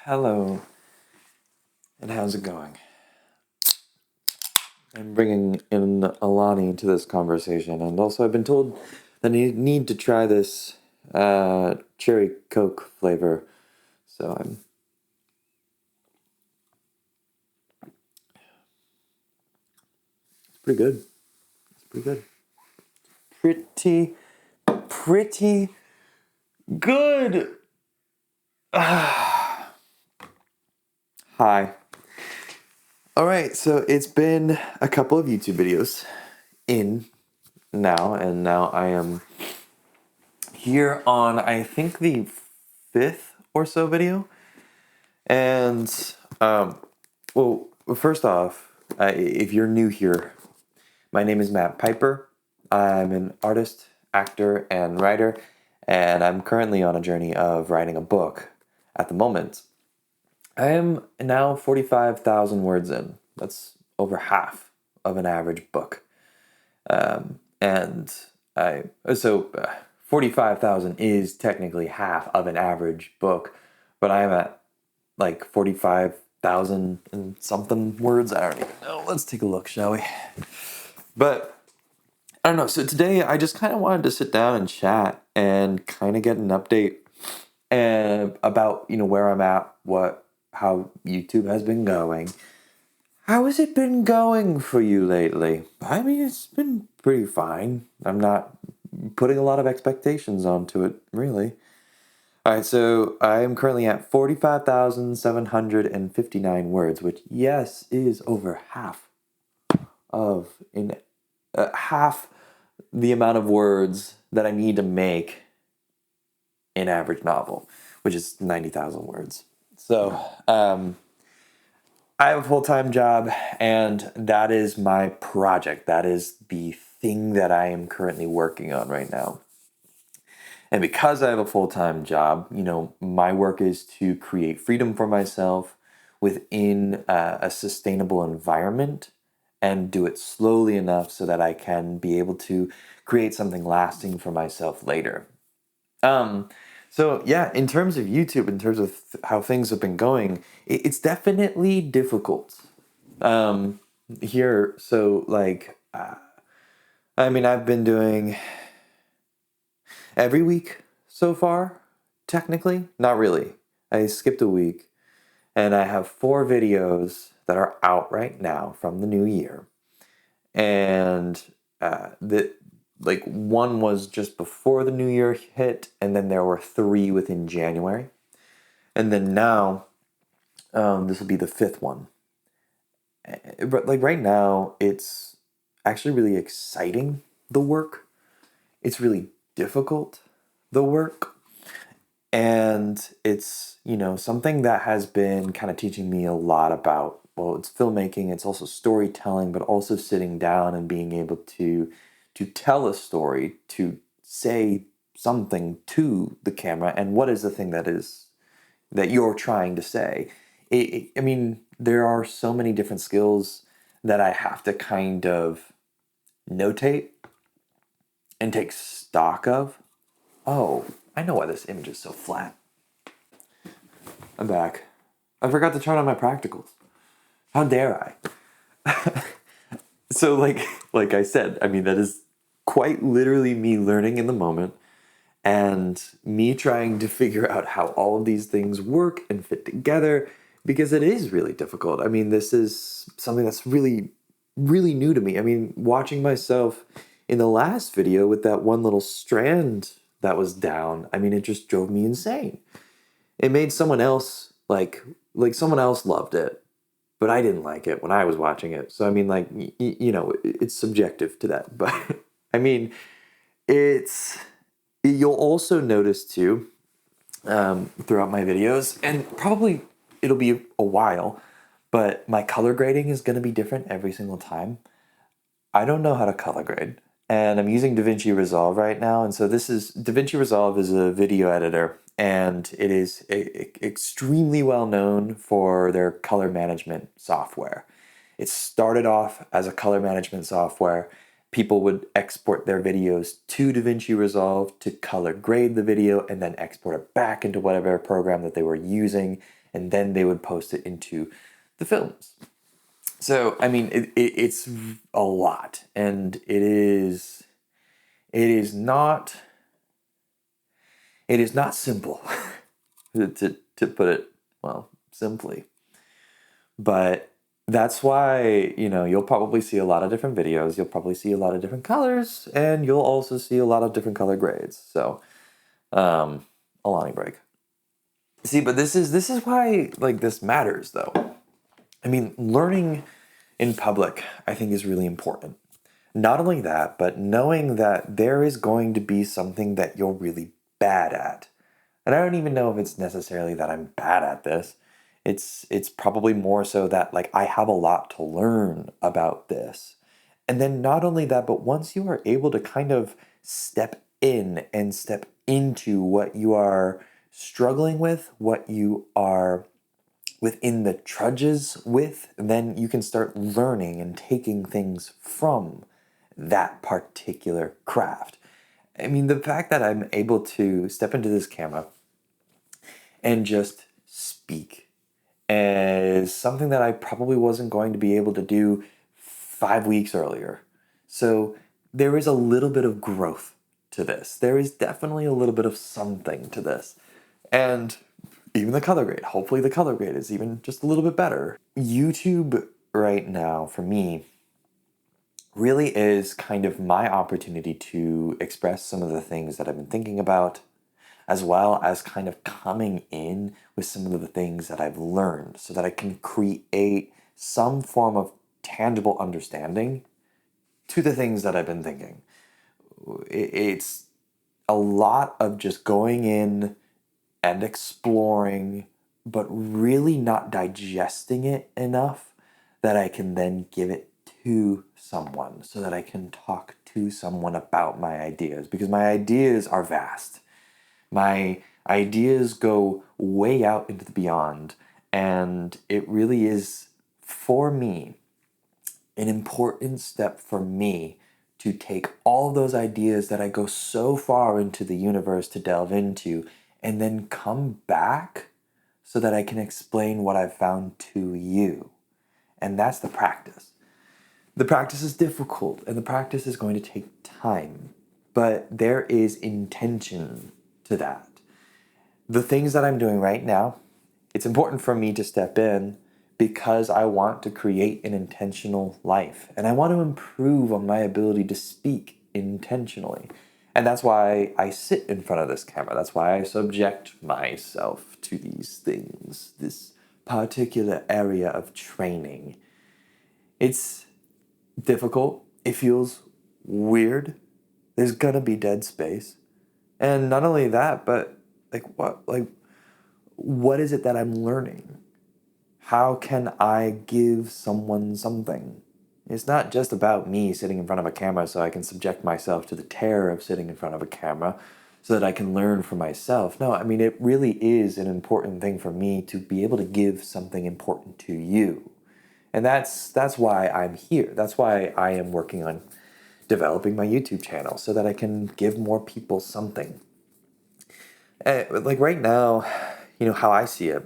Hello, and how's it going? I'm bringing in Alani into this conversation, and also I've been told that I need to try this cherry Coke flavor, so it's pretty good. It's pretty good. Pretty good. Hi. All right, so it's been a couple of YouTube videos in now, and now I am here on, I think, the fifth or so video. And, well, first off, if you're new here, my name is Matt Piper. I'm an artist, actor, and writer, and I'm currently on a journey of writing a book at the moment. I am now 45,000 words in. That's over half of an average book. And 45,000 is technically half of an average book, but I am at like 45,000 and something words. I don't even know. Let's take a look, shall we? But I don't know. So today I just kind of wanted to sit down and chat and kind of get an update about, where I'm at, how YouTube has been going. How has it been going for you lately? I mean, it's been pretty fine. I'm not putting a lot of expectations onto it, really. All right, so I am currently at 45,759 words, which, yes, is over half half the amount of words that I need to make an average novel, which is 90,000 words. So, I have a full-time job, and that is my project. That is the thing that I am currently working on right now. And because I have a full-time job, my work is to create freedom for myself within a sustainable environment and do it slowly enough so that I can be able to create something lasting for myself later. So yeah, in terms of YouTube, in terms of how things have been going, it's definitely difficult. Here, so I mean, I've been doing every week so far, technically. Not really. I skipped a week, and I have 4 videos that are out right now from the new year. And one was just before the new year hit, and then there were 3 within January. And then now, this will be the 5th one. But right now, it's actually really exciting, the work. It's really difficult, the work. And it's, something that has been kind of teaching me a lot about, well, it's filmmaking, it's also storytelling, but also sitting down and being able to tell a story, to say something to the camera, and what is the thing that you're trying to say. I mean, there are so many different skills that I have to kind of notate and take stock of. Oh, I know why this image is so flat. I'm back. I forgot to turn on my practicals. How dare I? So like I said, I mean, that is quite literally me learning in the moment and me trying to figure out how all of these things work and fit together, because it is really difficult. I mean, this is something that's really, really new to me. I mean, watching myself in the last video with that one little strand that was down, I mean, it just drove me insane. It made someone else, like someone else loved it, but I didn't like it when I was watching it. So, I mean, it's subjective to that. But, I mean, you'll also notice too, throughout my videos, and probably it'll be a while, but my color grading is going to be different every single time. I don't know how to color grade, and I'm using DaVinci Resolve right now. And so DaVinci Resolve is a video editor, and it is extremely well known for their color management software. It started off as a color management software. People would export their videos to DaVinci Resolve to color grade the video and then export it back into whatever program that they were using. and then they would post it into the films. So, I mean, it's a lot, and it is not simple to put it, well, simply. But that's why, you'll probably see a lot of different videos, you'll probably see a lot of different colors, and you'll also see a lot of different color grades. So, Alani break. See, but this is why, like, this matters, though. I mean, learning in public, I think, is really important. Not only that, but knowing that there is going to be something that you're really bad at. And I don't even know if it's necessarily that I'm bad at this. It's probably more so that, like, I have a lot to learn about this. And then not only that, but once you are able to kind of step in and step into what you are struggling with, what you are within the trudges with, then you can start learning and taking things from that particular craft. I mean, the fact that I'm able to step into this camera and just speak is something that I probably wasn't going to be able to do 5 weeks earlier. So there is a little bit of growth to this. There is definitely a little bit of something to this. And even the color grade, hopefully the color grade is even just a little bit better. YouTube right now, for me, really is kind of my opportunity to express some of the things that I've been thinking about, as well as kind of coming in with some of the things that I've learned so that I can create some form of tangible understanding to the things that I've been thinking. It's a lot of just going in and exploring, but really not digesting it enough that I can then give it to someone so that I can talk to someone about my ideas, because my ideas are vast. My ideas go way out into the beyond, and it really is, for me, an important step for me to take all of those ideas that I go so far into the universe to delve into and then come back so that I can explain what I've found to you. And that's the practice. The practice is difficult, and the practice is going to take time, but there is intention to that. The things that I'm doing right now, it's important for me to step in because I want to create an intentional life, and I want to improve on my ability to speak intentionally. And that's why I sit in front of this camera. That's why I subject myself to these things, this particular area of training. It's difficult. It feels weird. There's gonna be dead space. And not only that, but what is it that I'm learning? How can I give someone something? It's not just about me sitting in front of a camera so I can subject myself to the terror of sitting in front of a camera so that I can learn for myself. No, I mean, it really is an important thing for me to be able to give something important to you. And that's why I'm here. That's why I am working on developing my YouTube channel so that I can give more people something. Like right now, how I see it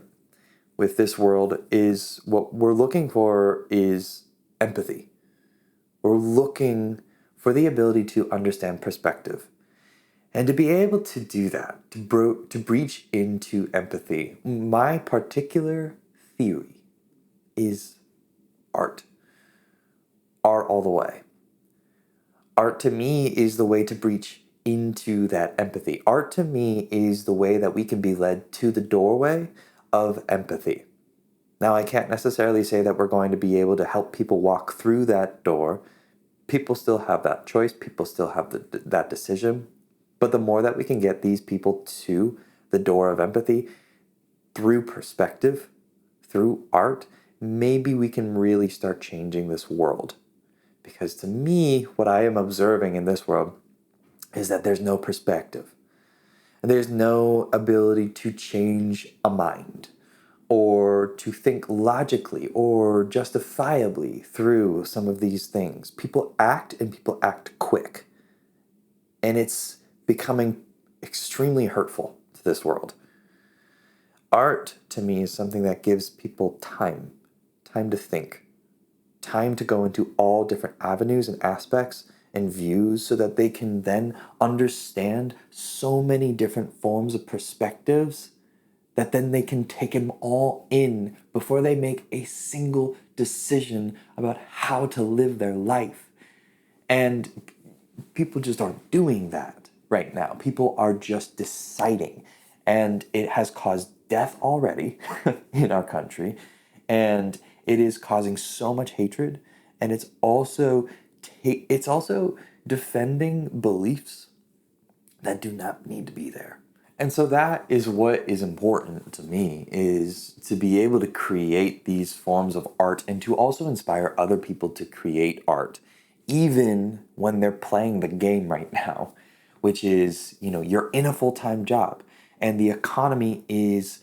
with this world is what we're looking for is empathy. We're looking for the ability to understand perspective. And to be able to do that, to breach into empathy, my particular theory is art. Art all the way. Art to me is the way to breach into that empathy. Art to me is the way that we can be led to the doorway of empathy. Now, I can't necessarily say that we're going to be able to help people walk through that door. People still have that choice. People still have that decision. But the more that we can get these people to the door of empathy through perspective, through art, maybe we can really start changing this world. Because to me, what I am observing in this world is that there's no perspective. And there's no ability to change a mind or to think logically or justifiably through some of these things. People act, and people act quick. And it's becoming extremely hurtful to this world. Art, to me, is something that gives people time to think, time to go into all different avenues and aspects and views so that they can then understand so many different forms of perspectives that then they can take them all in before they make a single decision about how to live their life. And people just aren't doing that right now. People are just deciding. And it has caused death already in our country. And it is causing so much hatred. And it's also defending beliefs that do not need to be there. And so that is what is important to me, is to be able to create these forms of art and to also inspire other people to create art, even when they're playing the game right now, which is, you're in a full-time job and the economy is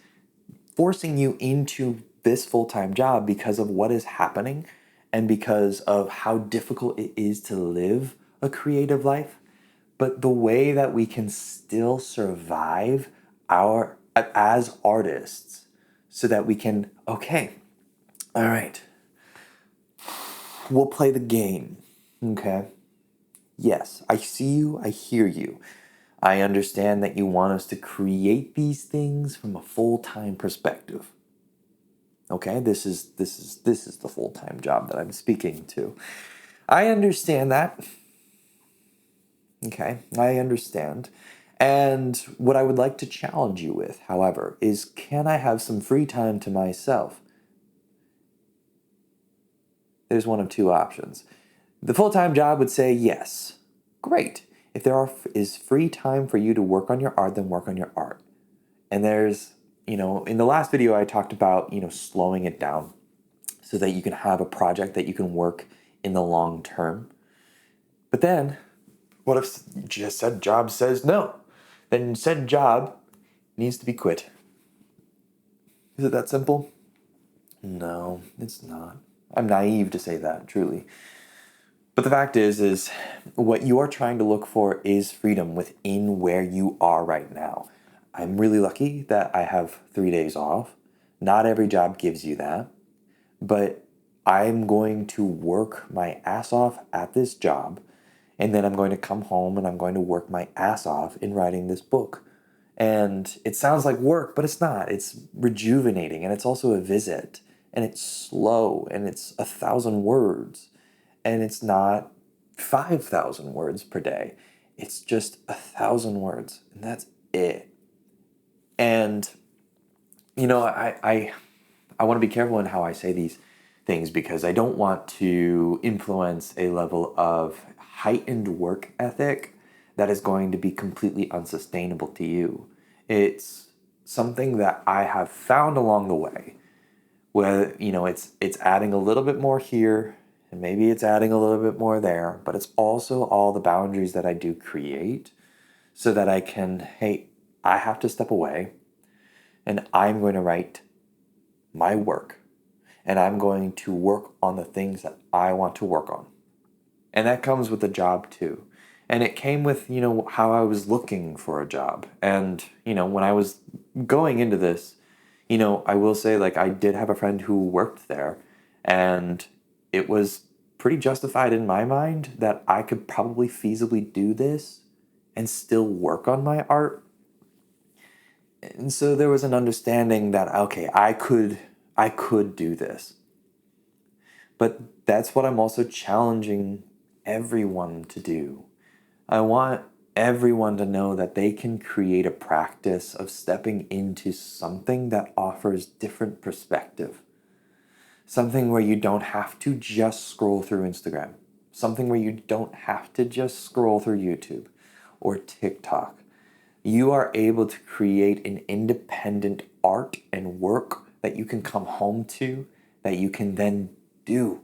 forcing you into this full-time job because of what is happening and because of how difficult it is to live a creative life. But the way that we can still survive as artists so that we can, okay, all right, we'll play the game, okay? Yes, I see you, I hear you. I understand that you want us to create these things from a full-time perspective. Okay, this is the full-time job that I'm speaking to. I understand that. Okay, I understand. And what I would like to challenge you with, however, is can I have some free time to myself? There's one of two options. The full-time job would say yes. Great. If there is free time for you to work on your art, then work on your art. And there's, in the last video I talked about, slowing it down so that you can have a project that you can work in the long term. But then, what if just said job says no? Then said job needs to be quit. Is it that simple? No, it's not. I'm naive to say that, truly. But the fact is what you are trying to look for is freedom within where you are right now. I'm really lucky that I have 3 days off. Not every job gives you that. But I'm going to work my ass off at this job. And then I'm going to come home and I'm going to work my ass off in writing this book. And it sounds like work, but it's not. It's rejuvenating, and it's also a visit. And it's slow, and it's 1,000 words. And it's not 5,000 words per day. It's just 1,000 words, and that's it. And, I want to be careful in how I say these things because I don't want to influence a level of heightened work ethic that is going to be completely unsustainable to you. It's something that I have found along the way where, it's adding a little bit more here and maybe it's adding a little bit more there, but it's also all the boundaries that I do create so that I can, hey, I have to step away and I'm going to write my work and I'm going to work on the things that I want to work on. And that comes with the job too. And it came with, how I was looking for a job. And, when I was going into this, I will say, I did have a friend who worked there, and it was pretty justified in my mind that I could probably feasibly do this and still work on my art. And so there was an understanding that, okay, I could do this. But that's what I'm also challenging everyone to do. I want everyone to know that they can create a practice of stepping into something that offers different perspective. Something where you don't have to just scroll through Instagram. Something where you don't have to just scroll through YouTube or TikTok. You are able to create an independent art and work that you can come home to, that you can then do,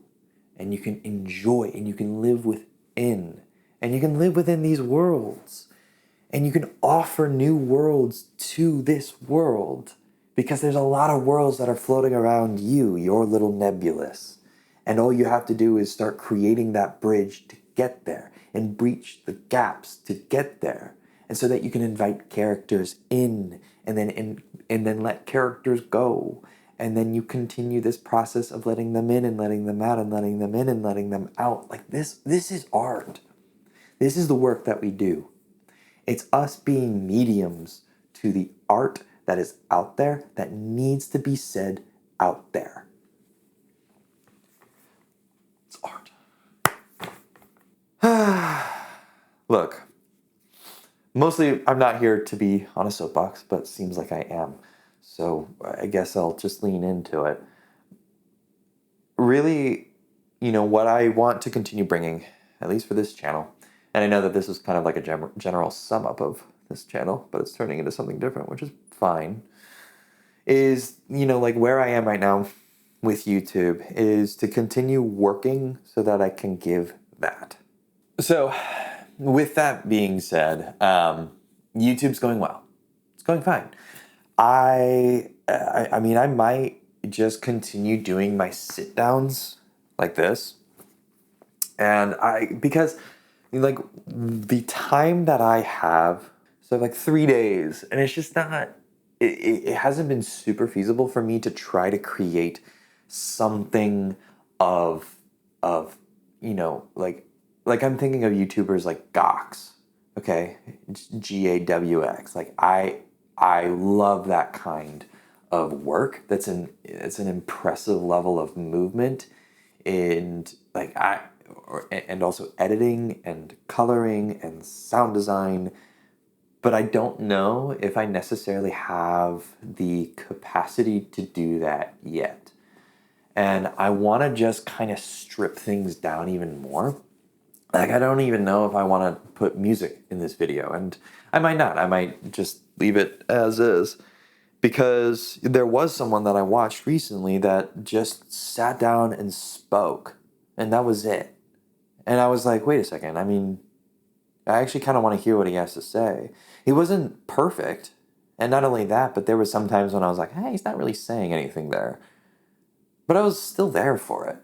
and you can enjoy, and you can live within. And you can live within these worlds. And you can offer new worlds to this world. Because there's a lot of worlds that are floating around you, your little nebulous. And all you have to do is start creating that bridge to get there and breach the gaps to get there. and so that you can invite characters in and then let characters go. And then you continue this process of letting them in and letting them out and letting them in and letting them out. Like this is art. This is the work that we do. It's us being mediums to the art that is out there that needs to be said out there. It's art. Look, mostly I'm not here to be on a soapbox, but it seems like I am. So I guess I'll just lean into it. Really, what I want to continue bringing, at least for this channel, and I know that this is kind of like a general sum up of this channel, but it's turning into something different, which is fine, is, like where I am right now with YouTube is to continue working so that I can give that. So with that being said, YouTube's going well. It's going fine. I mean, I might just continue doing my sit downs like this. And because like the time that I have, so like 3 days, and it's just not, it hasn't been super feasible for me to try to create something of, like I'm thinking of YouTubers like Gox, okay? GAWX. Like I love that kind of work. It's an impressive level of movement and and also editing and coloring and sound design. But I don't know if I necessarily have the capacity to do that yet. And I want to just kind of strip things down even more. Like, I don't even know if I want to put music in this video, and I might not. I might just leave it as is, because there was someone that I watched recently that just sat down and spoke, and that was it. And I was like, wait a second, I mean, I actually kind of want to hear what he has to say. He wasn't perfect, and not only that, but there were some times when I was like, hey, he's not really saying anything there. But I was still there for it.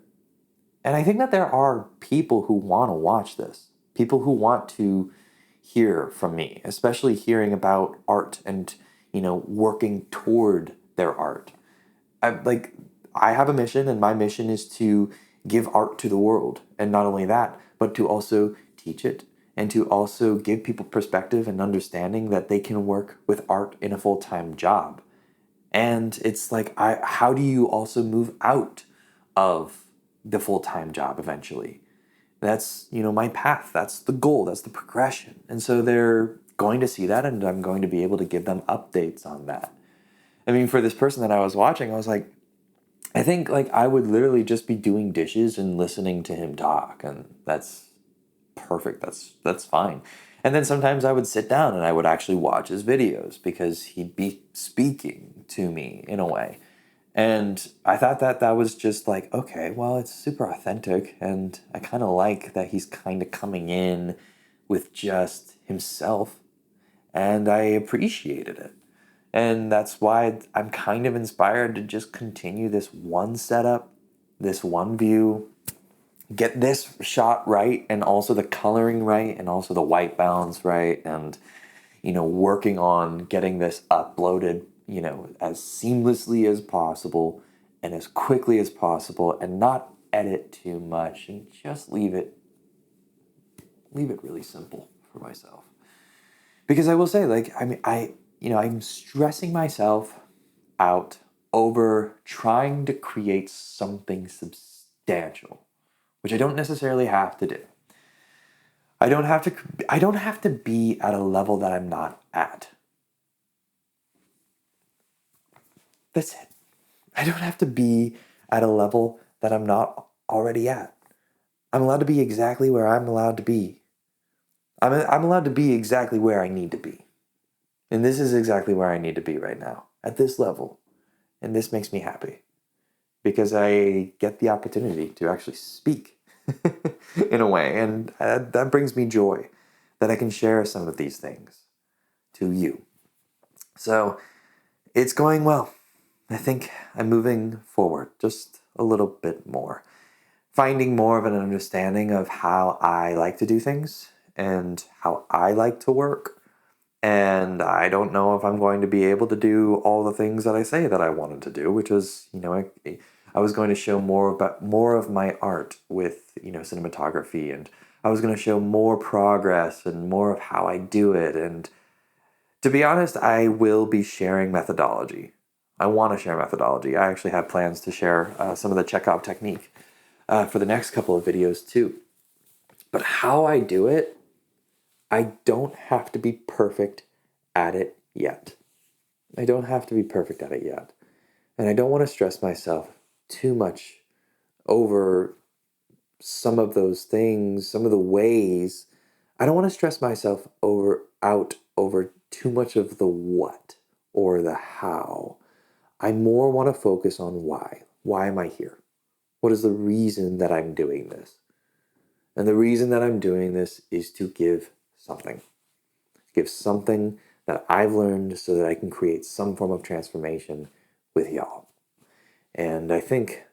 And I think that there are people who want to watch this, people who want to hear from me, especially hearing about art and, working toward their art. I have a mission, and my mission is to give art to the world. And not only that, but to also teach it and to also give people perspective and understanding that they can work with art in a full-time job. And it's like, how do you also move out of the full-time job eventually? That's, my path. That's the goal. That's the progression. And so they're going to see that, and I'm going to be able to give them updates on that. I mean, for this person that I was watching, I was like, I think like I would literally just be doing dishes and listening to him talk, and that's perfect. That's fine. And then sometimes I would sit down and I would actually watch his videos because he'd be speaking to me in a way. And I thought that that was just like, okay, well, it's super authentic. And I kind of like that he's kind of coming in with just himself. And I appreciated it. And that's why I'm kind of inspired to just continue this one setup, this one view, get this shot right, and also the coloring right, and also the white balance right, and working on getting this uploaded as seamlessly as possible and as quickly as possible, and not edit too much, and just leave it really simple for myself. Because I will say, like, I mean, I'm stressing myself out over trying to create something substantial, which I don't necessarily have to do. I don't have to be at a level that I'm not at. That's it. I don't have to be at a level that I'm not already at. I'm allowed to be exactly where I'm allowed to be. I'm allowed to be exactly where I need to be. And this is exactly where I need to be right now, at this level. And this makes me happy because I get the opportunity to actually speak in a way. And that brings me joy that I can share some of these things to you. So it's going well. I think I'm moving forward just a little bit more, finding more of an understanding of how I like to do things and how I like to work. And I don't know if I'm going to be able to do all the things that I say that I wanted to do, which is, I was going to show more of my art with, cinematography, and I was going to show more progress and more of how I do it. And to be honest, I will be sharing methodology. I want to share methodology. I actually have plans to share some of the Chekhov technique for the next couple of videos too. But how I do it, I don't have to be perfect at it yet. I don't have to be perfect at it yet. And I don't want to stress myself too much over some of those things, some of the ways. I don't want to stress myself over too much of the what or the how. I more want to focus on why. Why am I here? What is the reason that I'm doing this? And the reason that I'm doing this is to give something. Give something that I've learned so that I can create some form of transformation with y'all. And I think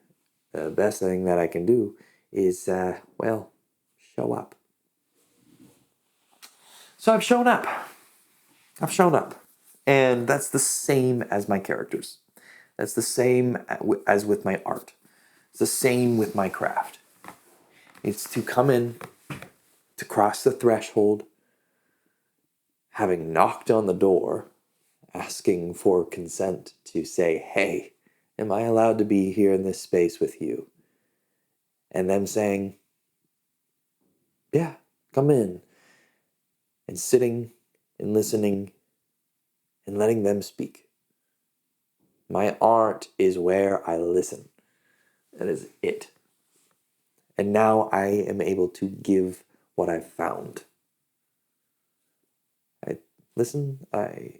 the best thing that I can do is, show up. So I've shown up. And that's the same as my characters. That's the same as with my art. It's the same with my craft. It's to come in, to cross the threshold, having knocked on the door, asking for consent to say, hey, am I allowed to be here in this space with you? And them saying, yeah, come in. And sitting and listening and letting them speak. My art is where I listen. That is it. And now I am able to give what I've found. I listen, I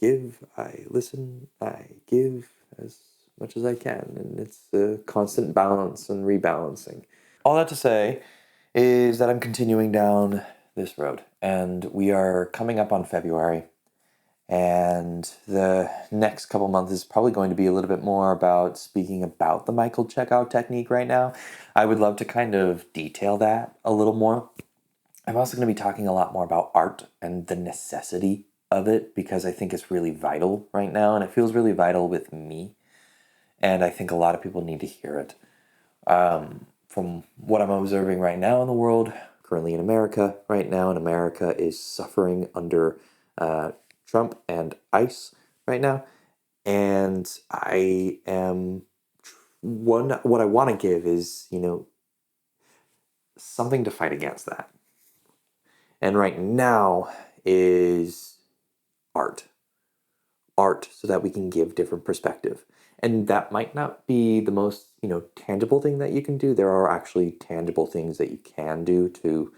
give, I listen, I give as much as I can. And it's a constant balance and rebalancing. All that to say is that I'm continuing down this road. And we are coming up on February. And the next couple months is probably going to be a little bit more about speaking about the Michael Chekhov technique right now. I would love to kind of detail that a little more. I'm also going to be talking a lot more about art and the necessity of it, because I think it's really vital right now, and it feels really vital with me. And I think a lot of people need to hear it. From what I'm observing right now in the world, currently in America, right now in America is suffering under Trump and ICE right now, and I am what I want to give is, something to fight against that. And right now is art so that we can give different perspective. And that might not be the most, tangible thing that you can do. There are actually tangible things that you can do to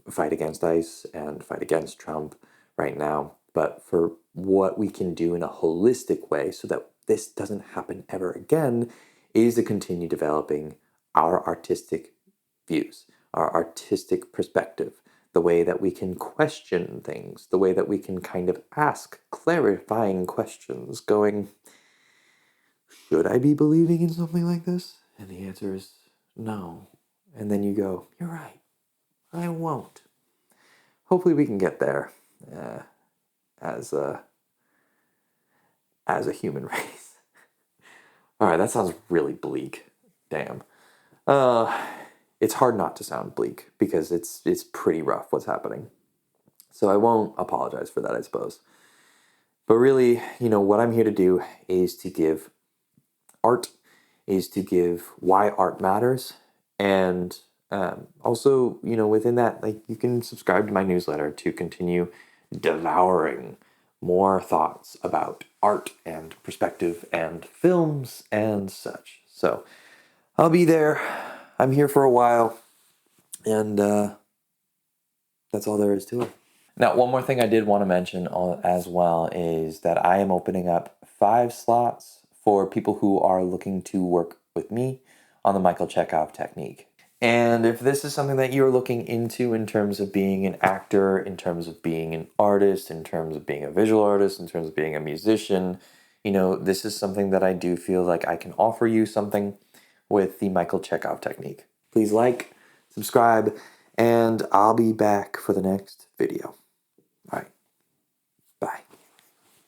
fight against ICE and fight against Trump right now. But for what we can do in a holistic way so that this doesn't happen ever again is to continue developing our artistic views, our artistic perspective, the way that we can question things, the way that we can kind of ask clarifying questions, going, should I be believing in something like this? And the answer is no. And then you go, you're right, I won't. Hopefully we can get there as a human race. All right, that sounds really bleak. Damn. It's hard not to sound bleak because it's pretty rough what's happening. So I won't apologize for that, I suppose. But really, what I'm here to do is to give art, is to give why art matters. And also, within that, you can subscribe to my newsletter to continue devouring more thoughts about art and perspective and films and such. So I'll be there. I'm here for a while. And that's all there is to it. Now, one more thing I did want to mention as well is that I am opening up 5 slots for people who are looking to work with me on the Michael Chekhov technique. And if this is something that you're looking into in terms of being an actor, in terms of being an artist, in terms of being a visual artist, in terms of being a musician, this is something that I do feel like I can offer you something with the Michael Chekhov technique. Please like, subscribe, and I'll be back for the next video.